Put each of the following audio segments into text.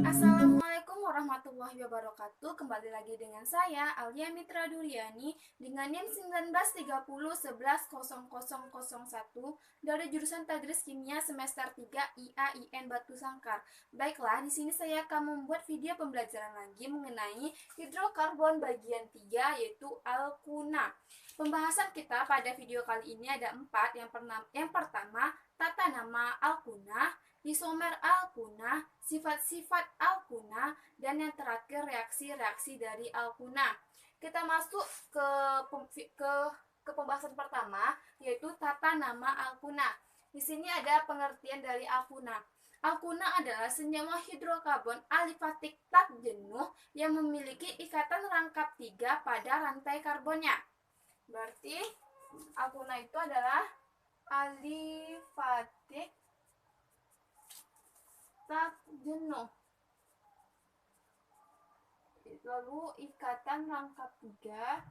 Assalamualaikum warahmatullahi wabarakatuh. Kembali lagi dengan saya Alia Mitra Duryani dengan NIM 1930110001 dari jurusan Tadris Kimia semester 3 IAIN Batu Sangkar. Baiklah, di sini saya akan membuat video pembelajaran lagi mengenai hidrokarbon bagian 3 yaitu alkuna. Pembahasan kita pada video kali ini ada 4. Yang pertama, tata nama alkuna, isomer alkuna, sifat-sifat alkuna, dan yang terakhir reaksi-reaksi dari alkuna. Kita masuk ke pembahasan pertama, yaitu tata nama alkuna. Di sini ada pengertian dari alkuna. Alkuna adalah senyawa hidrokarbon alifatik tak jenuh yang memiliki ikatan rangkap 3 pada rantai karbonnya. Berarti alkuna itu adalah alifatik tak jenuh. Lalu ikatan rangkap 3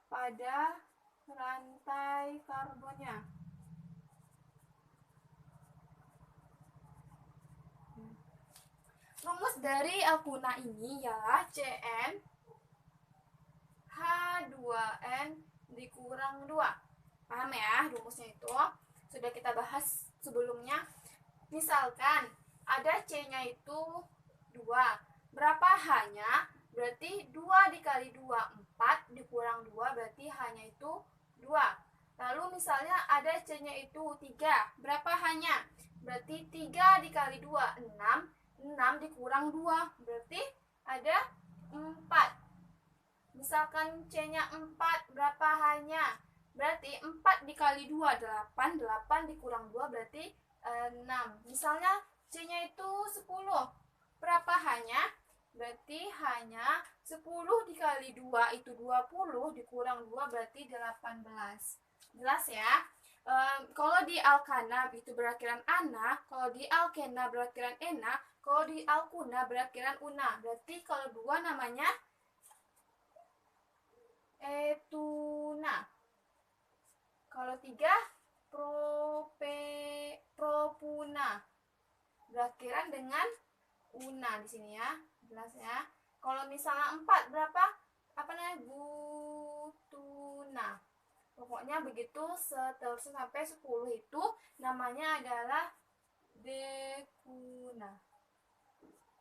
pada rantai karbonnya. Rumus dari alkuna ini ialah Cn H2n dikurang 2. Paham ya rumusnya itu? Sudah kita bahas sebelumnya. Misalkan ada C-nya itu 2. Berapa H-nya? Berarti 2 dikali 2, 4, dikurang 2 berarti H-nya itu 2. Lalu misalnya ada C-nya itu 3. Berapa H-nya? Berarti 3 dikali 2, 6. 6 dikurang 2 berarti ada 4. Misalkan C-nya 4, berapa H-nya? Berarti 4 dikali 2, 8. 8 dikurang 2 berarti 6. Misalnya C-nya itu 10. Berapa H-nya? Berarti H-nya 10 dikali 2 itu 20, dikurang 2 berarti 18. Jelas ya? Kalau di alkana itu berakhiran ana, kalau di alkena berakhiran ena, kalau di alkuna berakhiran una. Berarti kalau 2 namanya etuna. Kalau 3 propuna. Berakhiran dengan una di sini ya. Jelas ya. Kalau misalnya 4 berapa? Butuna. Pokoknya begitu seterusnya sampai 10 itu namanya adalah dekuna.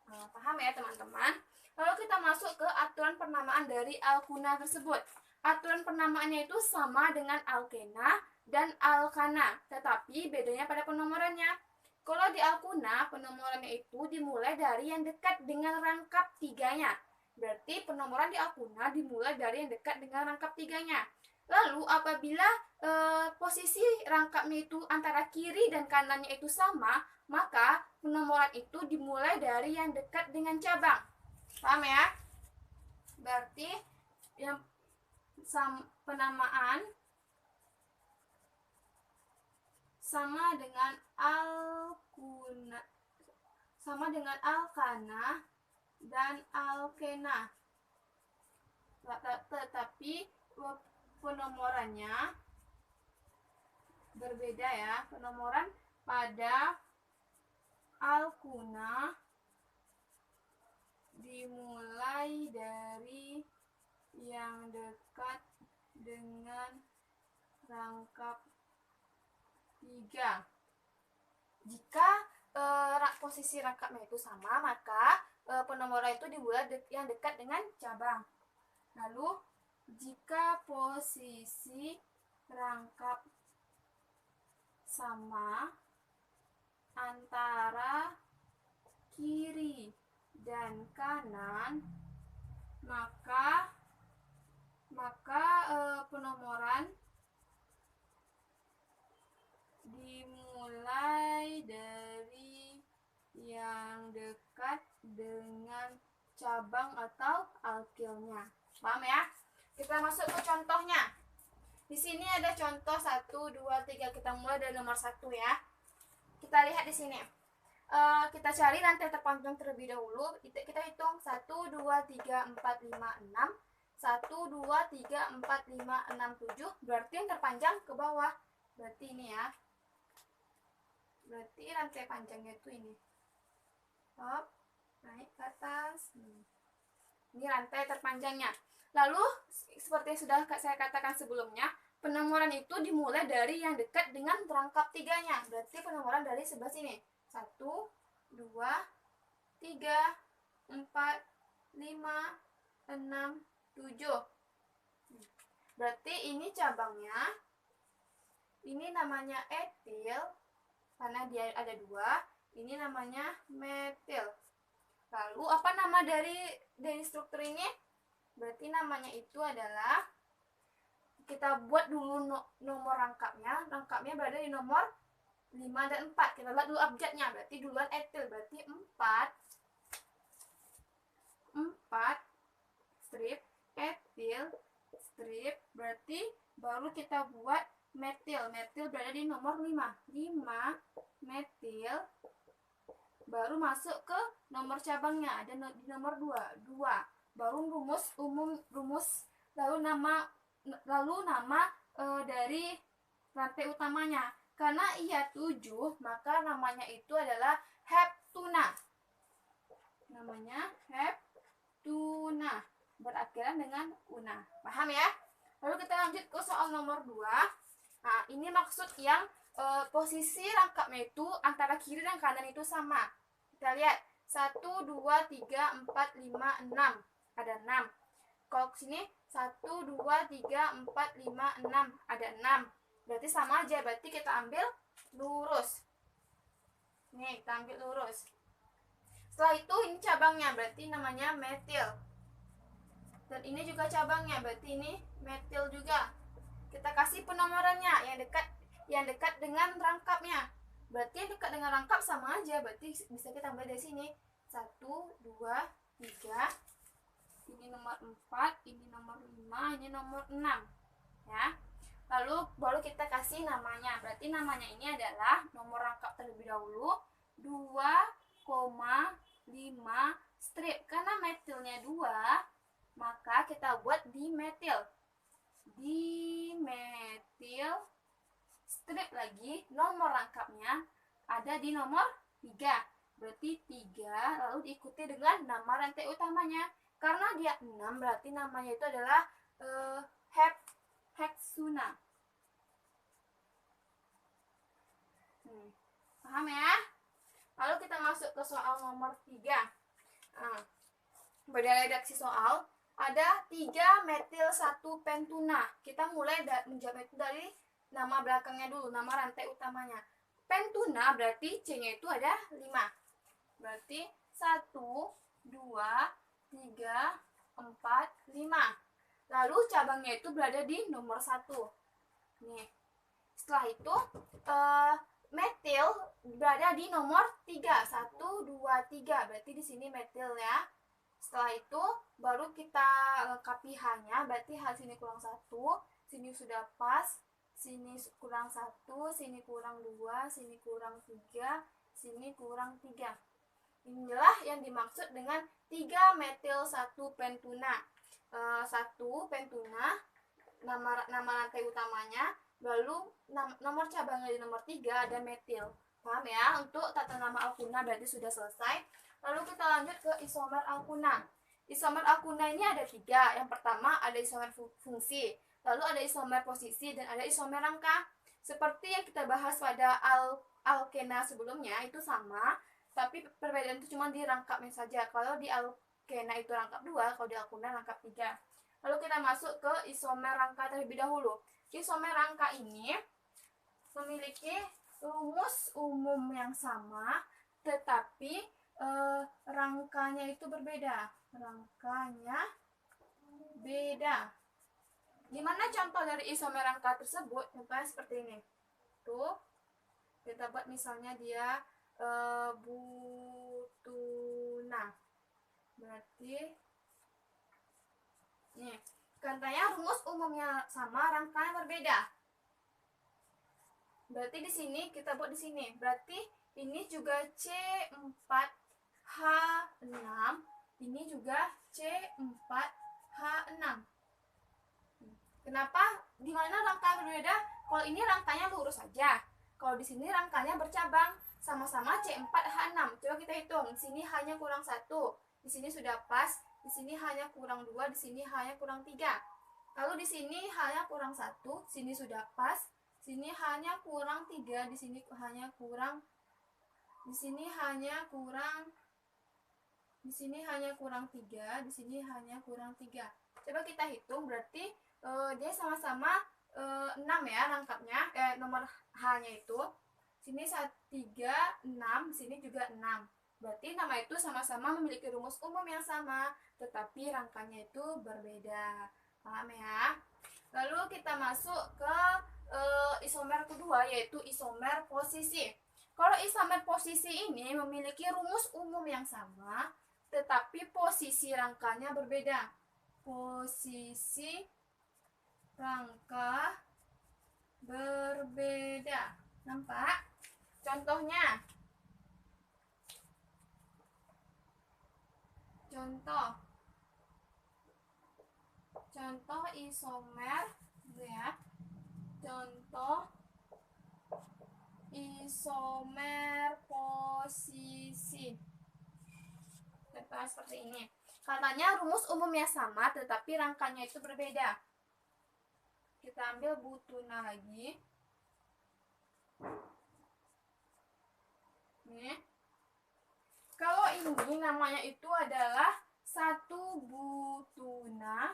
Paham ya teman-teman? Lalu kita masuk ke aturan penamaan dari alkuna tersebut. Aturan penamaannya itu sama dengan alkena dan alkana, tetapi bedanya pada penomorannya. Kalau di alkuna, penomorannya itu dimulai dari yang dekat dengan rangkap 3-nya. Berarti penomoran di alkuna dimulai dari yang dekat dengan rangkap 3-nya. Lalu apabila posisi rangkapnya itu antara kiri dan kanannya itu sama, maka penomoran itu dimulai dari yang dekat dengan cabang. Paham ya? Berarti yang penamaan sama dengan alkuna, sama dengan alkana dan alkena. Tetapi penomorannya berbeda ya. Penomoran pada alkuna dimulai dari yang dekat dengan rangkap 3. Jika posisi rangkapnya itu sama, maka penomoran itu dimulai yang dekat dengan cabang. Lalu jika posisi rangkap sama antara kiri dan kanan, maka penomoran dimulai dari yang dekat dengan cabang atau alkilnya. Paham ya? Kita masuk ke contohnya. Di sini ada contoh 1, 2, 3. Kita mulai dari nomor 1 ya. Kita lihat di sini. Kita cari rantai terpanjang terlebih dahulu. Kita hitung 1, 2, 3, 4, 5, 6. 1, 2, 3, 4, 5, 6, 7. Berarti yang terpanjang ke bawah. Berarti ini ya. berarti rantai panjangnya itu ini. Hop, naik ke atas. Ini rantai terpanjangnya. Lalu seperti yang sudah saya katakan sebelumnya, penomoran itu dimulai dari yang dekat dengan rangkap tiganya. Berarti penomoran dari sebelah sini. 1, 2, 3, 4, 5, 6, 7. Berarti ini cabangnya. Ini namanya etil karena dia ada 2. Ini namanya metil. Lalu apa nama dari struktur ini? Berarti namanya itu adalah, kita buat dulu nomor rangkapnya. Rangkapnya berada di nomor 5 dan 4. Kita lihat dulu abjadnya. Berarti duluan etil. Berarti 4 strip etil strip. Berarti baru kita buat metil. Metil berada di nomor 5. 5 metil. Baru masuk ke nomor cabangnya, ada di nomor 2. Baru rumus lalu nama dari rantai utamanya. Karena ia 7, maka namanya itu adalah heptuna. Namanya heptuna, berakhiran dengan una. Paham ya? Lalu kita lanjut ke soal nomor 2. Nah, ini maksud yang posisi rangkapnya itu antara kiri dan kanan itu sama. Kita lihat 1, 2, 3, 4, 5, 6. Ada 6. Kalau sini 1, 2, 3, 4, 5, 6. Ada 6. Berarti sama aja. Berarti kita ambil lurus. Nih, kita ambil lurus. Setelah itu ini cabangnya. Berarti namanya metil. Dan ini juga cabangnya. Berarti ini metil juga. Kita kasih penomorannya yang dekat dengan rangkapnya. Berarti yang dekat dengan rangkap sama aja. Berarti bisa kita ambil dari sini. 1, 2, 3. Ini nomor 4, ini nomor 5, ini nomor 6. Ya. Lalu baru kita kasih namanya. Berarti namanya ini adalah nomor rangkap terlebih dahulu 2,5 strip. Karena metilnya 2, maka kita buat dimetil. Dimetil strip lagi, nomor rangkapnya ada di nomor 3. Berarti 3 lalu diikuti dengan nama rantai utamanya. Karena dia 6, berarti namanya itu adalah heksuna. Paham ya? Lalu kita masuk ke soal nomor 3. Pada redaksi soal ada 3 metil 1 pentuna. Kita mulai menjawab itu dari nama belakangnya dulu, nama rantai utamanya. Pentuna berarti C-nya itu ada 5. Berarti 1, 2, 3, 4, 5. Lalu cabangnya itu berada di nomor 1. Nih. Setelah itu metil berada di nomor 3. 1, 2, 3. Berarti di sini metil ya. Setelah itu baru kita lengkapi H-nya. Berarti H sini kurang 1, sini sudah pas. Sini kurang 1, sini kurang 2, sini kurang 3, sini kurang 3. Inilah yang dimaksud dengan 3 metil 1 pentuna. 1 pentuna, nama rantai utamanya, lalu nomor cabangnya di nomor 3 ada metil. Paham ya? Untuk tata nama alkuna berarti sudah selesai. Lalu kita lanjut ke isomer alkuna. Isomer alkuna ini ada 3. Yang pertama ada isomer fungsi, lalu ada isomer posisi, dan ada isomer rangka. Seperti yang kita bahas pada alkena sebelumnya itu sama, tapi perbedaan itu cuma di rangkapnya saja. Kalau di alkena itu rangkap 2, kalau di alkuna rangkap 3. Lalu kita masuk ke isomer rangka terlebih dahulu. Isomer rangka ini memiliki rumus umum yang sama, tetapi rangkanya itu berbeda. Rangkanya beda. Gimana contoh dari isomer rangka tersebut? Contohnya seperti ini. Tuh, kita buat misalnya dia butuna. Berarti nih, katanya rumus umumnya sama, rangkanya berbeda. Berarti di sini kita buat di sini. Berarti ini juga C4H6, ini juga C4H6. Kenapa? Di mana rangkanya berbeda? Kalau ini rangkanya lurus saja. Kalau di sini rangkanya bercabang. sama-sama C4H6. Coba kita hitung. Di sini hanya kurang 1. Di sini sudah pas. Di sini hanya kurang 2. Di sini hanya kurang 3. Lalu di sini hanya kurang 1. Di sini sudah pas. Di sini hanya kurang 3. Di sini hanya kurang. Di sini hanya kurang. Di sini hanya kurang 3. Di sini hanya kurang 3. Coba kita hitung, berarti dia sama-sama 6 ya rangkapnya, nomor H-nya itu. Sini 3, 6, sini juga 6. Berarti nama itu sama-sama memiliki rumus umum yang sama, tetapi rangkanya itu berbeda. Paham ya? Lalu kita masuk ke isomer kedua, yaitu isomer posisi. Kalau isomer posisi ini memiliki rumus umum yang sama, tetapi posisi rangkanya berbeda. Posisi rangka berbeda. Nampak? Contohnya. Contoh isomer ya. Contoh isomer posisi. Contoh seperti ini. Katanya rumus umumnya sama, tetapi rangkanya itu berbeda. Kita ambil butuna lagi. Nih. Kalau ini namanya itu adalah satu butuna,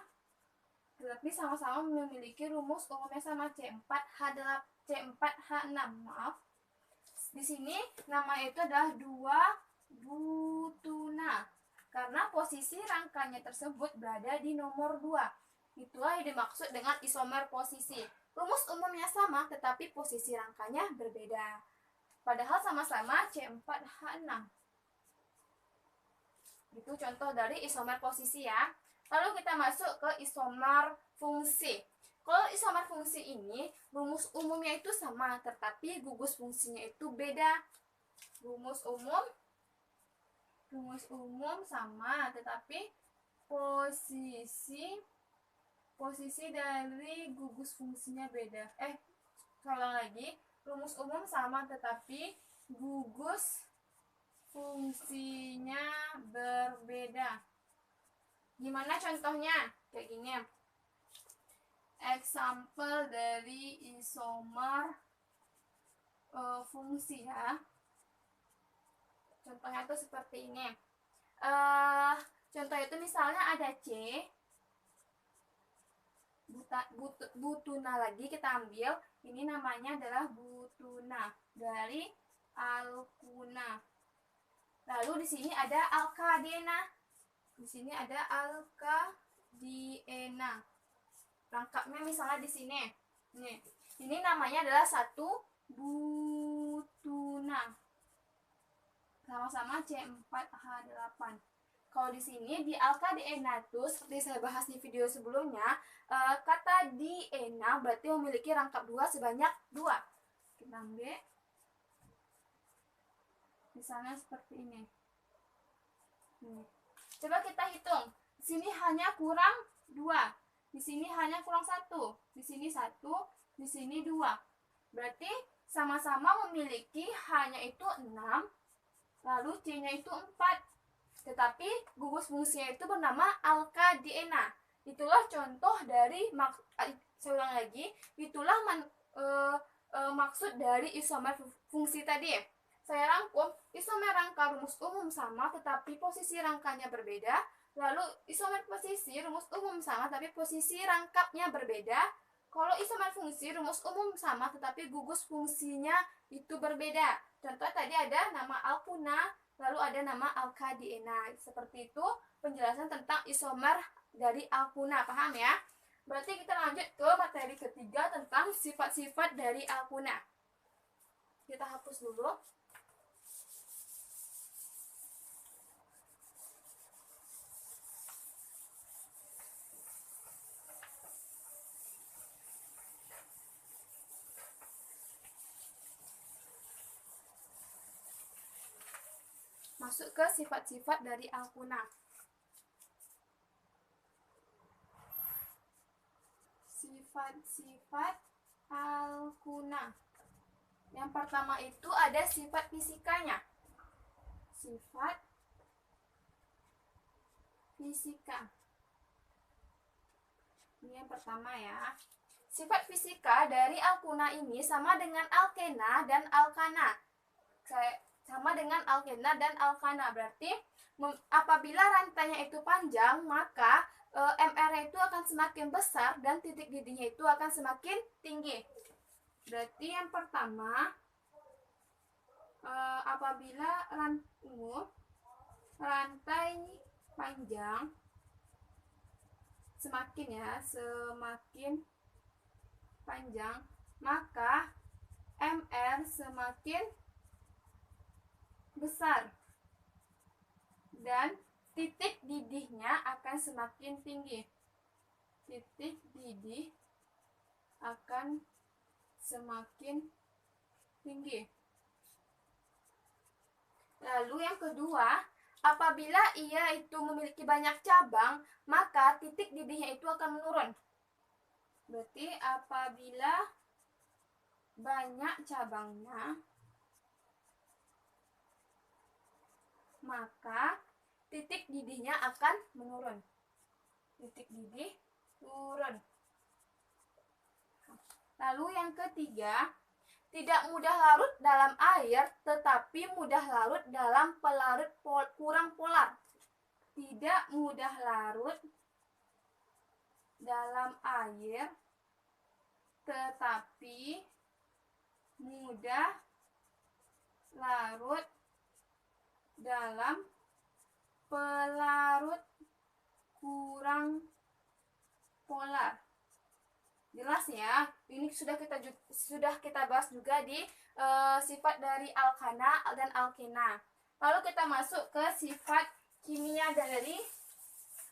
tetapi sama-sama memiliki rumus umumnya sama C4H6. Maaf. Di sini nama itu adalah 2 butuna. Karena posisi rangkanya tersebut berada di nomor 2. Itulah yang dimaksud dengan isomer posisi. Rumus umumnya sama, tetapi posisi rangkanya berbeda. Padahal sama-sama C4H6. Itu contoh dari isomer posisi ya. Lalu kita masuk ke isomer fungsi. Kalau isomer fungsi ini, rumus umumnya itu sama, tetapi gugus fungsinya itu beda. Rumus umum sama, tetapi posisi dari gugus fungsinya beda. Kalau lagi, rumus umum sama, tetapi gugus fungsinya berbeda. Gimana contohnya? Kayak gini. Example dari isomer fungsi ya. Contohnya tuh seperti ini. Contoh itu misalnya ada C, butuna lagi kita ambil. Ini namanya adalah butuna dari alkuna. Lalu di sini ada alkadena. Di sini ada alkadiena. Rangkapnya misalnya di sini. Nih, ini namanya adalah satu butuna. Sama-sama C4H8. Kalau di sini di alkadiena itu seperti saya bahas di video sebelumnya, kata diena berarti memiliki rangkap 2 sebanyak 2. Kita ambil misalnya seperti ini. Coba kita hitung. Di sini hanya kurang 2. Di sini hanya kurang 1. Di sini 1, di sini 2. Berarti sama-sama memiliki hanya itu 6. Lalu C-nya itu 4. Tetapi gugus fungsinya itu bernama alkadiena. Itulah contoh dari saya ulang lagi, itulah maksud dari isomer fungsi tadi. Saya rangkum, isomer rangka rumus umum sama tetapi posisi rangkanya berbeda. Lalu isomer posisi rumus umum sama tapi posisi rangkapnya berbeda. Kalau isomer fungsi rumus umum sama tetapi gugus fungsinya itu berbeda. Contoh tadi ada nama alkuna, lalu ada nama alkadiena. Seperti itu penjelasan tentang isomer dari alkuna. Paham ya? Berarti kita lanjut ke materi ketiga tentang sifat-sifat dari alkuna. Kita hapus dulu. Masuk ke sifat-sifat dari alkuna. Sifat-sifat alkuna. Yang pertama itu ada sifat fisikanya. Sifat fisika. Ini yang pertama ya. Sifat fisika dari alkuna ini sama dengan alkena dan alkana. Sama dengan alkena dan alkana. Berarti apabila rantainya itu panjang, maka MR itu akan semakin besar dan titik didihnya itu akan semakin tinggi. Berarti yang pertama, apabila rantai panjang, semakin panjang, maka MR semakin besar dan titik didihnya akan semakin tinggi. Titik didih akan semakin tinggi. Lalu yang kedua, apabila ia itu memiliki banyak cabang, maka titik didihnya itu akan menurun. Berarti apabila banyak cabangnya, maka titik didihnya akan menurun. Titik didih turun. Lalu yang ketiga, tidak mudah larut dalam air, tetapi mudah larut dalam pelarut kurang polar. Tidak mudah larut dalam air, tetapi mudah larut dalam pelarut kurang polar. Jelas ya, ini sudah kita bahas juga di sifat dari alkana dan alkena. Lalu kita masuk ke sifat kimia dari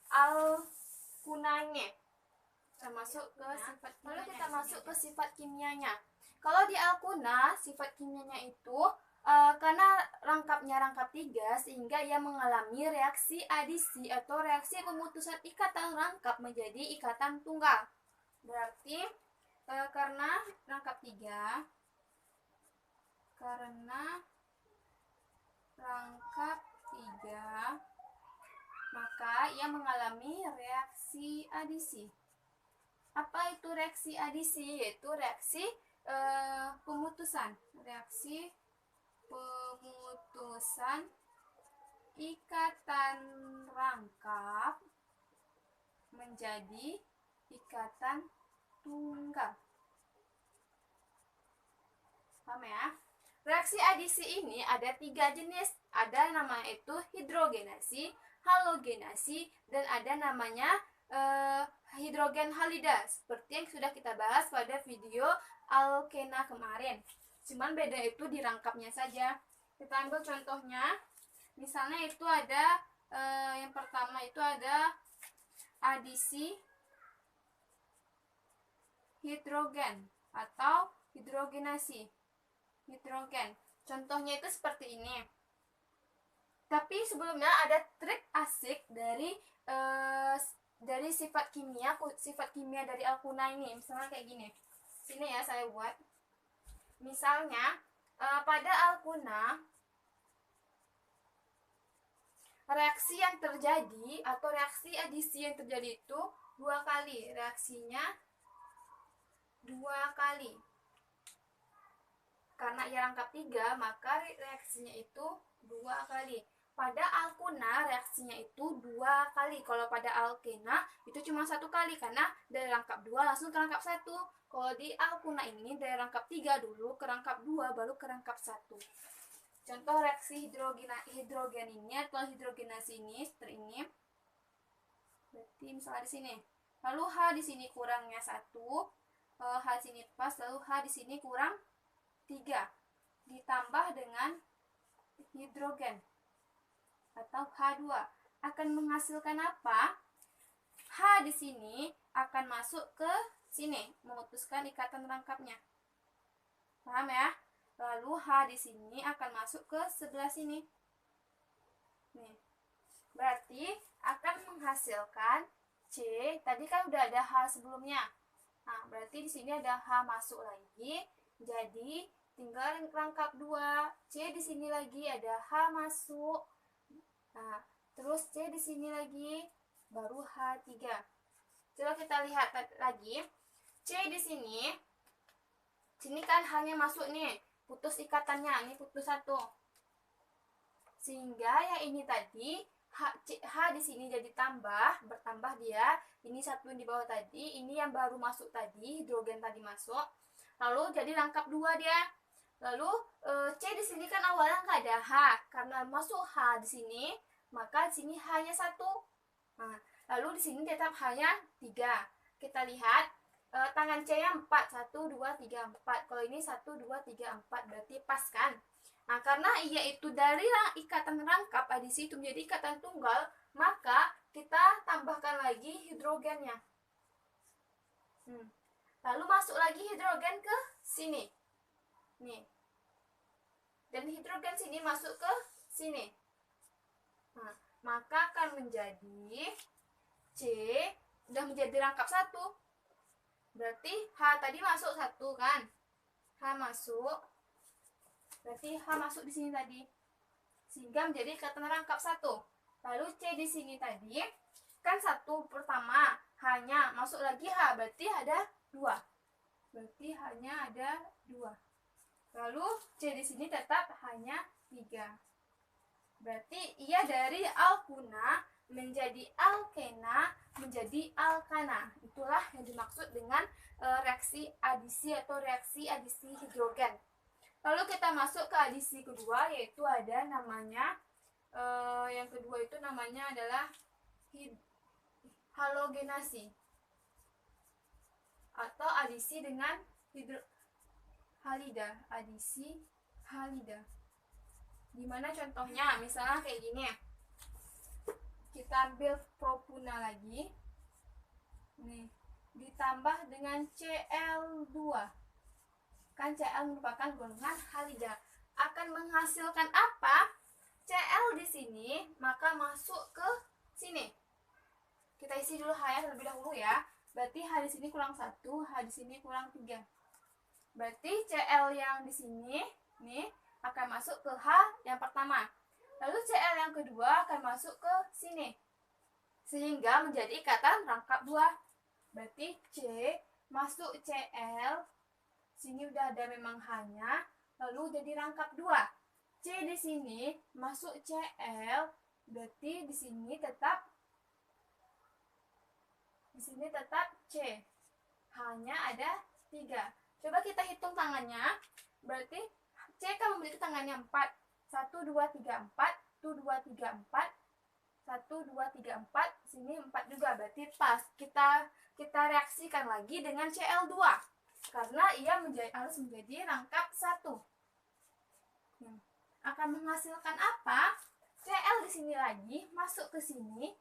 alkunanya. Lalu kita masuk ke sifat kimianya. Kalau di alkuna, sifat kimianya itu karena rangkapnya rangkap 3, sehingga ia mengalami reaksi adisi atau reaksi pemutusan ikatan rangkap menjadi ikatan tunggal. Berarti karena rangkap 3, maka ia mengalami reaksi adisi. Apa itu reaksi adisi? Yaitu reaksi pemutusan. Reaksi pemutusan ikatan rangkap menjadi ikatan tunggal. Paham ya? Reaksi adisi ini ada 3 jenis. Ada namanya itu hidrogenasi, halogenasi, dan ada namanya hidrogen halida, seperti yang sudah kita bahas pada video alkena kemarin. Cuman beda itu di rangkapnya saja. Kita ambil contohnya. Misalnya itu ada yang pertama itu ada adisi hidrogen atau hidrogenasi hidrogen. Contohnya itu seperti ini. Tapi sebelumnya ada trik asik dari sifat kimia dari alkuna ini. Misalnya kayak gini. Sini ya saya buat. Misalnya pada alkuna, reaksi yang terjadi atau reaksi adisi yang terjadi itu 2 kali. Reaksinya 2 kali. Karena ia rangkap 3, maka reaksinya itu 2 kali. Pada alkuna reaksinya itu 2 kali. Kalau pada alkena itu cuma 1 kali, karena dari rangkap 2 langsung ke rangkap 1. Kalau di alkuna ini dari rangkap 3 dulu ke rangkap 2 baru ke rangkap 1. Contoh reaksi hidrogen ini atau hidrogenasi ini seperti ini. Berarti misalnya di sini. Lalu H di sini kurangnya 1, H di sini pas, lalu H di sini kurang 3. Ditambah dengan hidrogen atau H2 akan menghasilkan apa? H di sini akan masuk ke sini, memutuskan ikatan rangkapnya. Paham ya? Lalu H di sini akan masuk ke sebelah sini. Nih. Berarti akan menghasilkan C. Tadi kan udah ada H sebelumnya. Nah, berarti di sini ada H masuk lagi. Jadi tinggal rangkap 2. C di sini lagi ada H masuk. Nah, terus C di sini lagi baru H3. Coba kita lihat lagi. C di sini kan hanya masuk nih, putus ikatannya, ini putus 1. Sehingga yang ini tadi H di sini jadi bertambah dia. Ini 1 di bawah tadi, ini yang baru masuk tadi, hidrogen tadi masuk. Lalu jadi rangkap 2 dia. Lalu C di sini kan awalnya nggak ada H, karena masuk H di sini, maka di sini hanya 1. Nah, lalu di sini tetap hanya 3. Kita lihat tangan C-nya 4, 1 2 3 4. Kalau ini 1 2 3 4, berarti pas kan? Nah, karena ia itu dari ikatan rangkap adisi itu menjadi ikatan tunggal, maka kita tambahkan lagi hidrogennya. Lalu masuk lagi hidrogen ke sini. Nih. Dan hidrogen sini masuk ke sini. Nah, maka akan menjadi C udah menjadi rangkap 1. Berarti H tadi masuk 1 kan? H masuk. Berarti H masuk di sini tadi. Sehingga menjadi ikatan rangkap 1. Lalu C di sini tadi kan 1 pertama, hanya masuk lagi H, berarti ada 2. Berarti hanya ada 2. Lalu C di sini tetap hanya 3. Berarti ia dari alkuna menjadi alkena menjadi alkana. Itulah yang dimaksud dengan reaksi adisi atau reaksi adisi hidrogen. Lalu kita masuk ke adisi kedua, yaitu ada namanya yang kedua itu namanya adalah halogenasi atau adisi dengan halida, adisi halida. Gimana contohnya? Misalnya kayak gini. Kita ambil propuna lagi. Nih, ditambah dengan Cl2. Kan Cl merupakan golongan halida. Akan menghasilkan apa? Cl di sini, maka masuk ke sini. Kita isi dulu H terlebih dahulu ya. Berarti H di sini kurang 1, H di sini kurang 3. Berarti Cl yang di sini nih akan masuk ke H yang pertama. Lalu Cl yang kedua akan masuk ke sini. Sehingga menjadi ikatan rangkap 2. Berarti C masuk Cl. Sini udah ada memang H-nya, lalu jadi rangkap 2. C di sini masuk Cl. Berarti di sini tetap C. Hanya ada 3. Coba kita hitung tangannya. Berarti C kan memiliki tangannya 4. 1, 2, 3, 4. 1, 2, 3, 4. 1, 2, 3, 4. Sini 4 juga. Berarti pas. Kita reaksikan lagi dengan Cl2. Karena ia harus menjadi rangkap 1. Akan menghasilkan apa? Cl di sini lagi masuk ke sini.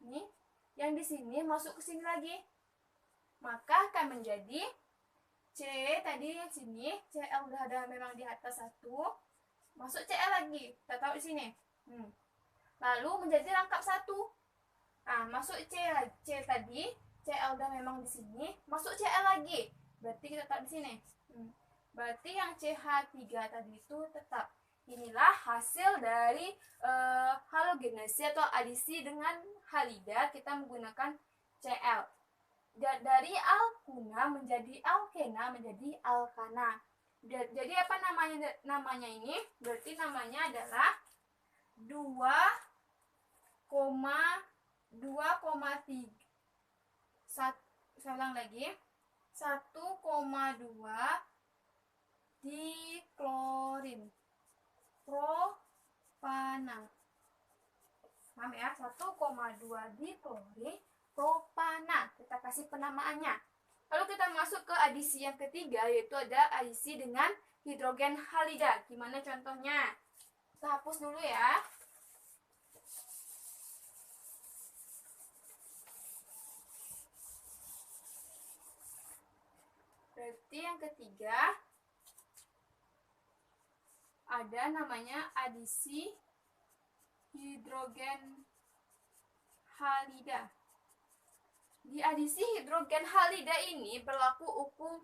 Nih. Yang di sini masuk ke sini lagi. Maka akan menjadi C tadi yang sini, Cl udah ada memang di atas 1, masuk Cl lagi, kita tahu di sini. Lalu menjadi rangkap 1. Nah, masuk C tadi, Cl udah memang di sini, masuk Cl lagi. Berarti kita tahu di sini. Berarti yang CH3 tadi itu tetap. Inilah hasil dari halogenasi atau adisi dengan halida, kita menggunakan Cl. Dari alkuna menjadi alkena menjadi alkana. Jadi apa namanya ini? Berarti namanya adalah 2,3. Saya ulang lagi. 1,2 diklorin propana. Paham ya? 1,2 diklorin propana. Kita kasih penamaannya. Lalu kita masuk ke adisi yang ketiga, yaitu ada adisi dengan hidrogen halida. Gimana contohnya? Kita hapus dulu ya. Berarti yang ketiga ada namanya adisi hidrogen halida. Di adisi hidrogen halida ini berlaku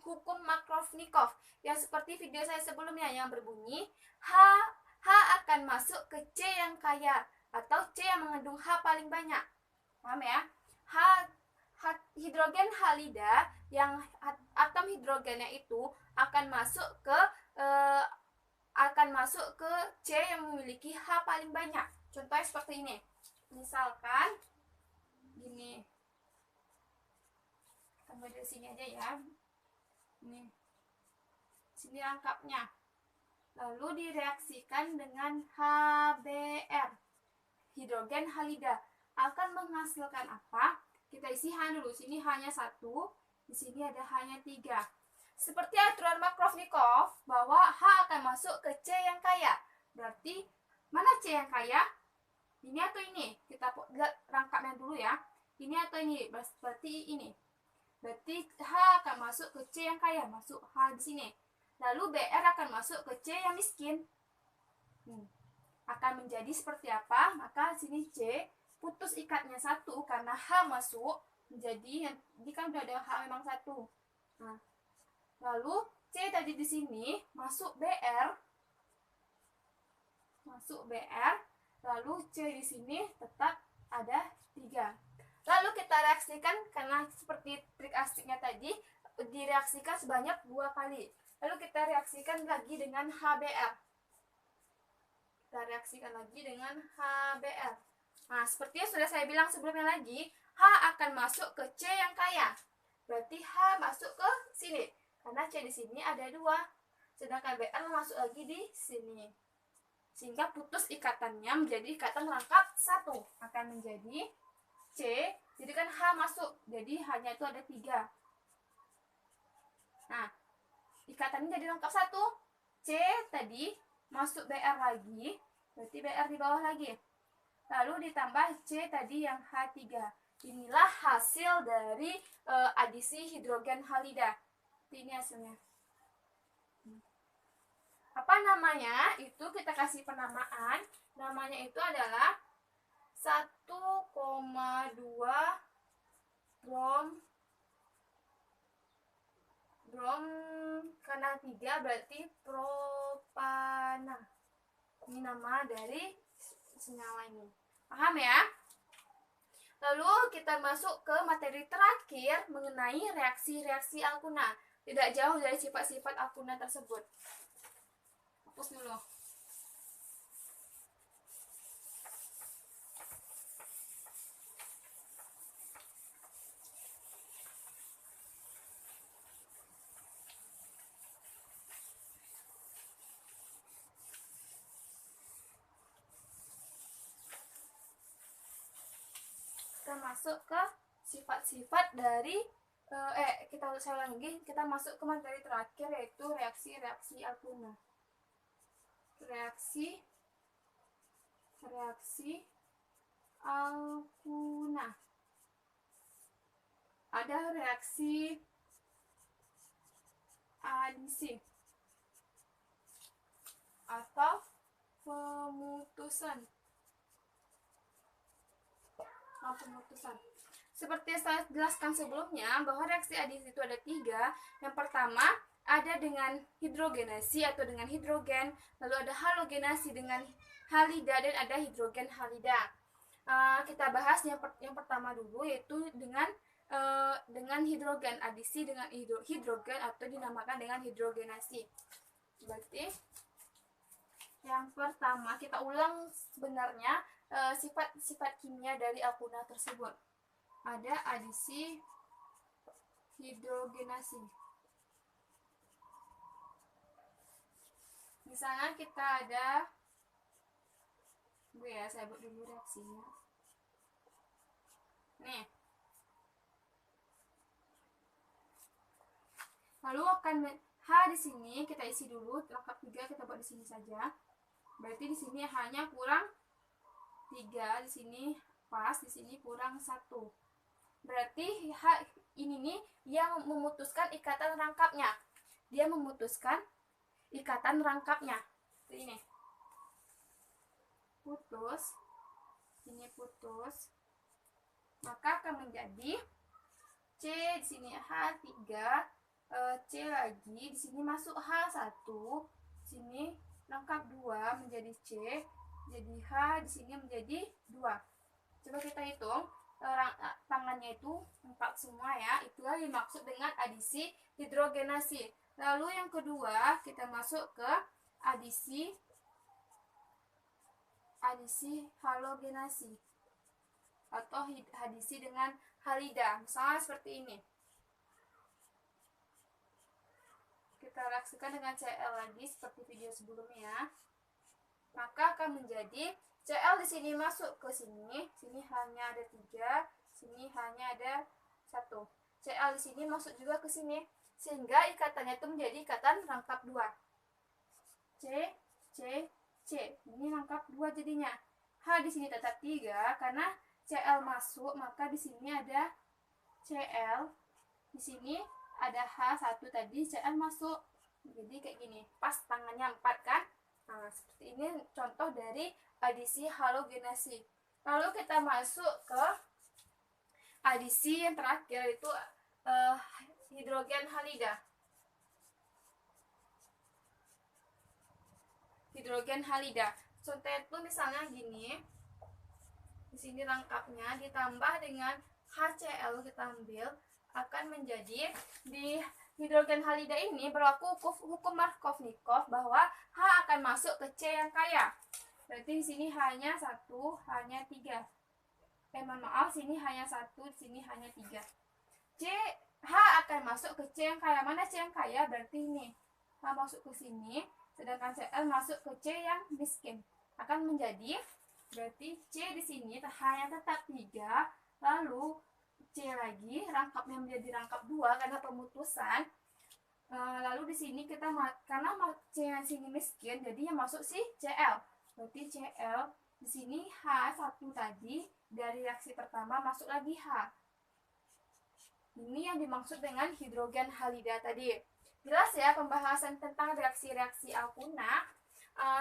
hukum Markovnikov yang seperti video saya sebelumnya yang berbunyi H akan masuk ke C yang kaya atau C yang mengandung H paling banyak. Paham ya? Hidrogen halida yang atom hidrogennya itu akan masuk ke C yang memiliki H paling banyak. Contohnya seperti ini. Misalkan gini. Tambah dari sini aja ya. Nih. Sini rangkapnya. Lalu direaksikan dengan HBr. Hidrogen halida akan menghasilkan apa? Kita isi H dulu. Sini hanya 1, di sini ada hanya 3. Seperti aturan Markovnikov bahwa H akan masuk ke C yang kaya. Berarti mana C yang kaya? Ini atau ini? Kita lihat rangkapnya dulu ya. Ini atau ini? Berarti ini. Berarti H akan masuk ke C yang kaya, masuk H di sini. Lalu Br akan masuk ke C yang miskin. Akan menjadi seperti apa? Maka sini C putus ikatnya 1 karena H masuk menjadi, ini kan udah ada H memang 1. Nah, lalu C tadi di sini masuk Br, lalu C di sini tetap ada 3. Lalu kita reaksikan karena seperti trik asiknya tadi direaksikan sebanyak 2 kali. Lalu kita reaksikan lagi dengan HBr. Nah, seperti yang sudah saya bilang sebelumnya lagi, H akan masuk ke C yang kaya. Berarti H masuk ke sini. Karena C di sini ada 2. Sedangkan Br masuk lagi di sini. Sehingga putus ikatannya menjadi ikatan rangkap 1. Akan menjadi C, jadi kan H masuk. Jadi H-nya itu ada 3. Nah, ikatannya jadi rangkap 1. C tadi masuk Br lagi, berarti Br di bawah lagi. Lalu ditambah C tadi yang H3. Inilah hasil dari adisi hidrogen halida. Ini hasilnya. Apa namanya? Itu kita kasih penamaan. Namanya itu adalah 1,2 brom karena 3 berarti propana. Ini nama dari senyawa ini. Paham ya? Lalu kita masuk ke materi terakhir mengenai reaksi-reaksi alkuna. Tidak jauh dari sifat-sifat alkuna tersebut. Hapus dulu. Kita masuk ke sifat-sifat dari saya ulangi, kita masuk ke materi terakhir yaitu reaksi-reaksi alkuna. Reaksi alkuna. Ada reaksi adisi atau pemutusan. Seperti yang saya jelaskan sebelumnya bahwa reaksi adisi itu ada 3. Yang pertama ada dengan hidrogenasi atau dengan hidrogen, lalu ada halogenasi dengan halida, dan ada hidrogen halida. Kita bahas yang pertama dulu, yaitu dengan hidrogen, adisi dengan hidrogen atau dinamakan dengan hidrogenasi. Berarti yang pertama kita ulang sebenarnya sifat-sifat kimia dari alkuna tersebut. Ada adisi, hidrogenasi. Misalnya kita ada, saya buat dulu reaksinya. Nih. Lalu akan H di sini kita isi dulu, rangkap 3 kita buat di sini saja. Berarti di sini hanya kurang 3, di sini pas, di sini kurang 1. Berarti H ini nih yang memutuskan ikatan rangkapnya. Dia memutuskan ikatan rangkapnya. Ini putus, ini putus. Maka akan menjadi di sini H3, C lagi, di sini masuk H1, sini lengkap 2 menjadi C, jadi H di sini menjadi 2. Coba kita hitung, tangannya itu 4 semua ya, itulah dimaksud dengan adisi hidrogenasi. Lalu yang kedua kita masuk ke adisi halogenasi atau adisi dengan halida, misalnya seperti ini. Kita reaksikan dengan Cl lagi seperti video sebelumnya, maka akan menjadi Cl di sini masuk ke sini hanya ada 3, sini hanya ada 1. Cl di sini masuk juga ke sini, sehingga ikatannya itu menjadi ikatan rangkap 2. C, ini rangkap 2 jadinya. H di sini tetap 3 karena Cl masuk, maka di sini ada Cl, di sini ada H1 tadi, Cl masuk. Jadi kayak gini, pas tangannya 4 kan? Nah, seperti ini contoh dari adisi halogenasi. Lalu kita masuk ke adisi yang terakhir, yaitu hidrogen halida. Hidrogen halida. Contoh itu misalnya gini. Di sini rangkapnya ditambah dengan HCl kita ambil, akan menjadi di hidrogen halida ini berlaku hukum Markovnikov bahwa H akan masuk ke C yang kaya. Berarti di sini hanya 1, hanya 3. Mohon maaf, sini hanya 1, sini hanya 3. H akan masuk ke C yang kaya. Mana C yang kaya? Berarti ini. H masuk ke sini, sedangkan Cl masuk ke C yang miskin. Akan menjadi berarti C di sini hanya tetap 3, lalu C lagi rangkapnya menjadi rangkap 2 karena pemutusan. Lalu di sini kita karena C yang sini miskin, jadi yang masuk si Cl. Berarti Cl di sini H1 tadi dari reaksi pertama masuk lagi H. Ini yang dimaksud dengan hidrogen halida tadi. Jelas ya pembahasan tentang reaksi-reaksi alkuna.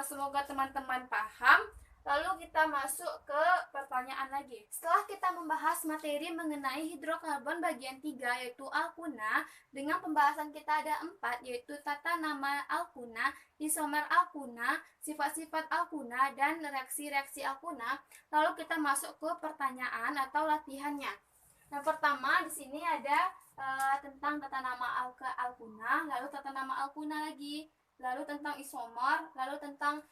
Semoga teman-teman paham. Lalu kita masuk ke pertanyaan lagi. Setelah kita membahas materi mengenai hidrokarbon bagian 3 yaitu alkuna, dengan pembahasan kita ada 4 yaitu tata nama alkuna, isomer alkuna, sifat-sifat alkuna, dan reaksi-reaksi alkuna. Lalu kita masuk ke pertanyaan atau latihannya. Yang pertama di sini ada tentang tata nama alkuna, lalu tata nama alkuna lagi, lalu tentang isomer, lalu tentang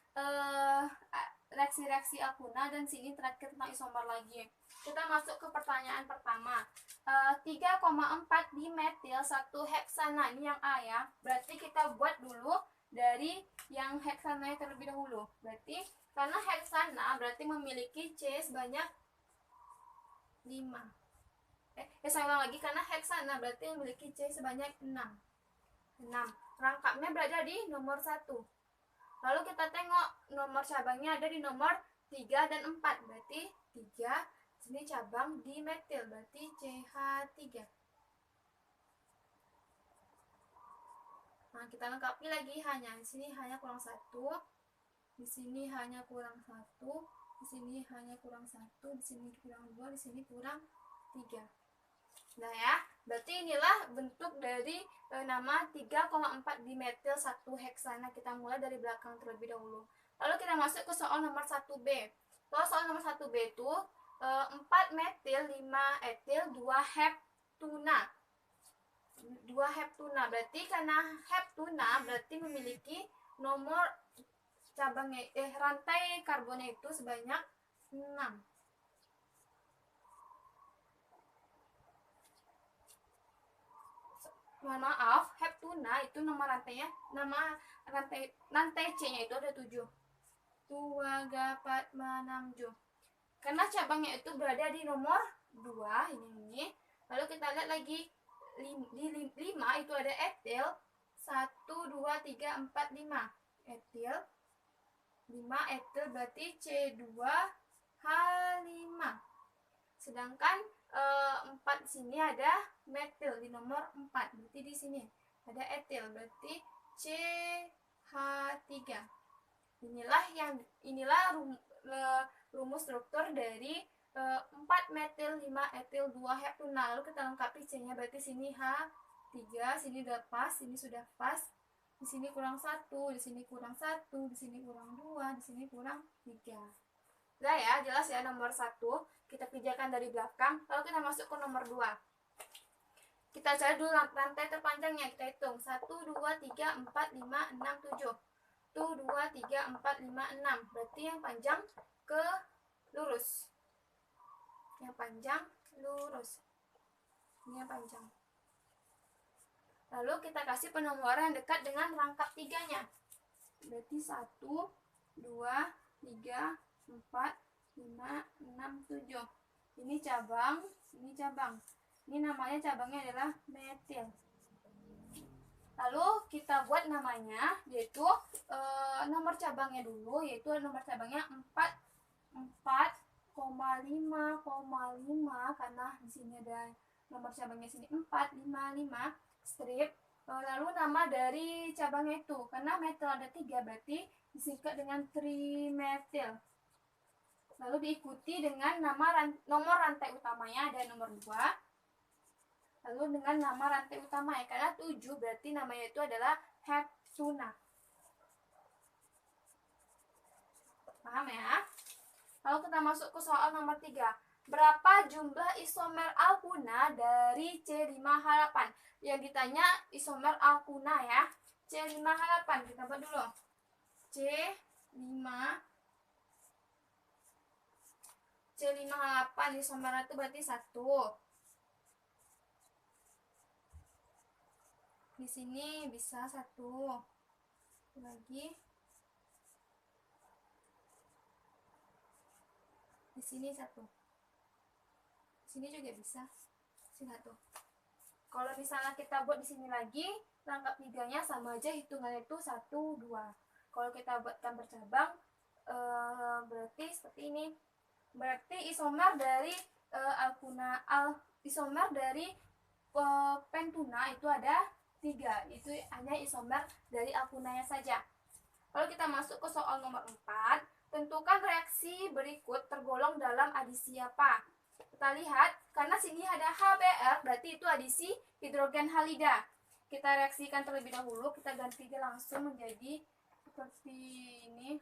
reaksi-reaksi alkuna, dan sini terakhir tentang isomer lagi. Kita masuk ke pertanyaan pertama. 3,4 dimetil 1 heksana, ini yang A ya. Berarti kita buat dulu dari yang heksana terlebih dahulu. Berarti karena heksana berarti memiliki C sebanyak 5. Saya ulang lagi, karena heksana berarti memiliki C sebanyak 6. Rangkapnya berada di nomor 1. Lalu kita tengok nomor cabangnya ada di nomor 3 dan 4. Berarti 3, sini cabang dimetil, berarti CH3. Nah, kita lengkapi lagi, hanya di sini hanya kurang 1, di sini hanya kurang 1, di sini hanya kurang 1, di sini kurang 2, di sini kurang 3. Nah ya, berarti inilah bentuk dari nama 3,4 dimetil 1 heksana. Kita mulai dari belakang terlebih dahulu. Lalu kita masuk ke soal nomor 1B. Kalau soal nomor 1B itu 4 metil, 5 etil, 2 heptuna. 2 heptuna, berarti karena heptuna berarti memiliki nomor cabangnya, rantai karbonnya itu sebanyak 6. Mohon maaf, heptuna itu nama rantainya, nama rantai C-nya itu ada 7. 2, 4, 6, 7. Karena cabangnya itu berada di nomor 2, ini. Lalu kita lihat lagi di 5 itu ada etil. 1, 2, 3, 4, 5. Etil. 5 etil berarti C2H5. Sedangkan 4 sini ada metil di nomor 4, berarti di sini ada etil, berarti CH3. Inilah rumus struktur dari 4 metil 5 etil 2 heptuna. Lalu kita lengkapi C-nya, berarti sini H3, sini udah pas, sini sudah pas. Di sini kurang 1, di sini kurang 1, di sini kurang 2, di sini kurang 3. Udah ya, jelas ya nomor 1. Kita kerjakan dari belakang. Lalu kita masuk ke nomor 2. Kita cari dulu rantai terpanjangnya. Kita hitung 1, 2, 3, 4, 5, 6, 7. 1, 2, 3, 4, 5, 6. Berarti yang panjang ke lurus. Yang panjang lurus. Ini yang panjang. Lalu kita kasih penomoran yang dekat dengan rangkap 3-nya. Berarti 1, 2, 3, 4, 5, 6, 7. Ini cabang, ini cabang. Ini namanya cabangnya adalah metil. Lalu kita buat namanya, yaitu nomor cabangnya dulu, yaitu nomor cabangnya 4,5,5 karena di sini ada nomor cabangnya sini 455 strip. Lalu nama dari cabangnya itu, karena metil ada 3 berarti disingkat dengan trimetil. Lalu diikuti dengan nomor rantai utamanya ada nomor 2. Lalu dengan nama rantai utama ya, karena 7 berarti namanya itu adalah heptuna. Paham ya? Lalu kita masuk ke soal nomor 3. Berapa jumlah isomer alkuna dari C5H8? Yang ditanya isomer alkuna ya. C5H8 kita buat dulu. C5H8 isomer itu berarti 1. Di sini bisa 1 lagi, di sini 1, di sini juga bisa, sini 1. Kalau misalnya kita buat di sini lagi, rangkap 3-nya sama aja hitungannya itu 1, 2. Kalau kita buatkan bercabang, berarti seperti ini. Berarti isomer dari isomer dari pentuna itu ada 3, itu hanya isomer dari alkunanya saja. Lalu kita masuk ke soal nomor 4. Tentukan reaksi berikut tergolong dalam adisi apa? Kita lihat, karena sini ada HBr, berarti itu adisi hidrogen halida. Kita reaksikan terlebih dahulu, kita ganti langsung menjadi seperti ini.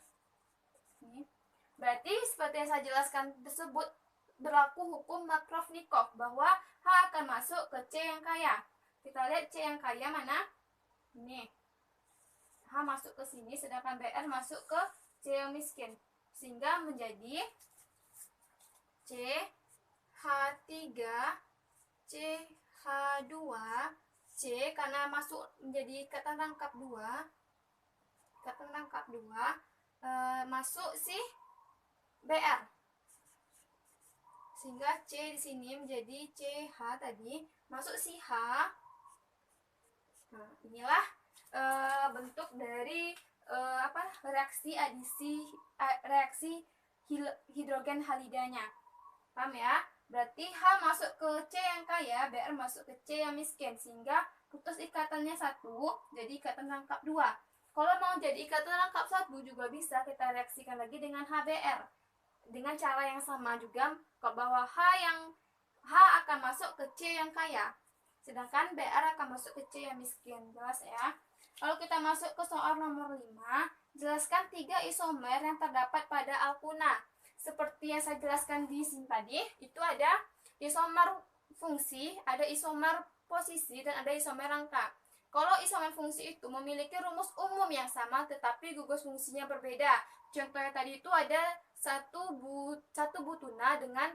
Berarti seperti yang saya jelaskan tersebut, berlaku hukum Markovnikov bahwa H akan masuk ke C yang kaya. Kita lihat C yang kaya mana? Ini. H masuk ke sini, sedangkan Br masuk ke C yang miskin. Sehingga menjadi CH3, CH2, C karena masuk menjadi ikatan rangkap 2. Ikatan rangkap 2 masuk si Br. Sehingga C di sini menjadi CH tadi, masuk si H. Nah, inilah bentuk dari reaksi reaksi hidrogen halidanya. Paham ya? Berarti H masuk ke C yang kaya, Br masuk ke C yang miskin, sehingga putus ikatannya 1, jadi ikatan rangkap 2. Kalau mau jadi ikatan rangkap 1 juga bisa kita reaksikan lagi dengan HBr. Dengan cara yang sama juga, bahwa H akan masuk ke C yang kaya, sedangkan Br akan masuk ke C yang miskin. Jelas ya? Lalu kita masuk ke soal nomor 5. Jelaskan 3 isomer yang terdapat pada alkuna. Seperti yang saya jelaskan di sini tadi, itu ada isomer fungsi, ada isomer posisi, dan ada isomer rangka. Kalau isomer fungsi itu memiliki rumus umum yang sama, tetapi gugus fungsinya berbeda. Contohnya tadi itu ada satu butuna dengan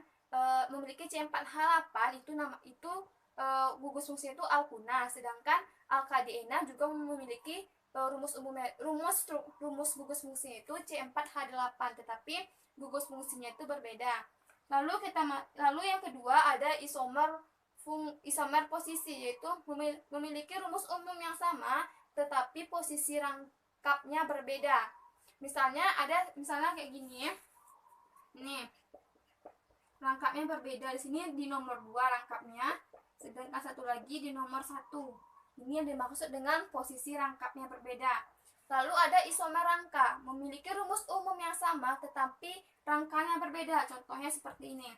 memiliki C4H8, itu gugus fungsinya itu alkuna, sedangkan alkadena juga memiliki rumus gugus fungsinya itu C4H8, tetapi gugus fungsinya itu berbeda. Lalu yang kedua ada isomer posisi, yaitu memiliki rumus umum yang sama tetapi posisi rangkapnya berbeda. Misalnya kayak gini. Nih. Rangkapnya berbeda, di sini di nomor 2 rangkapnya, sedangkan satu lagi di nomor 1. Ini yang dimaksud dengan posisi rangkapnya berbeda. Lalu ada isomer rangka, memiliki rumus umum yang sama tetapi rangkanya berbeda. Contohnya seperti ini.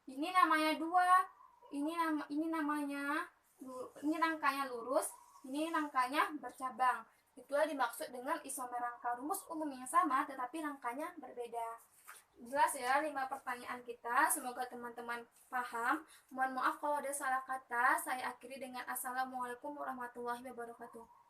Ini namanya 2, ini rangkanya lurus, ini rangkanya bercabang. Itulah dimaksud dengan isomer rangka. Rumus umum yang sama tetapi rangkanya berbeda. Jelas ya 5 pertanyaan kita. Semoga teman-teman paham. Mohon maaf kalau ada salah kata. Saya akhiri dengan assalamualaikum warahmatullahi wabarakatuh.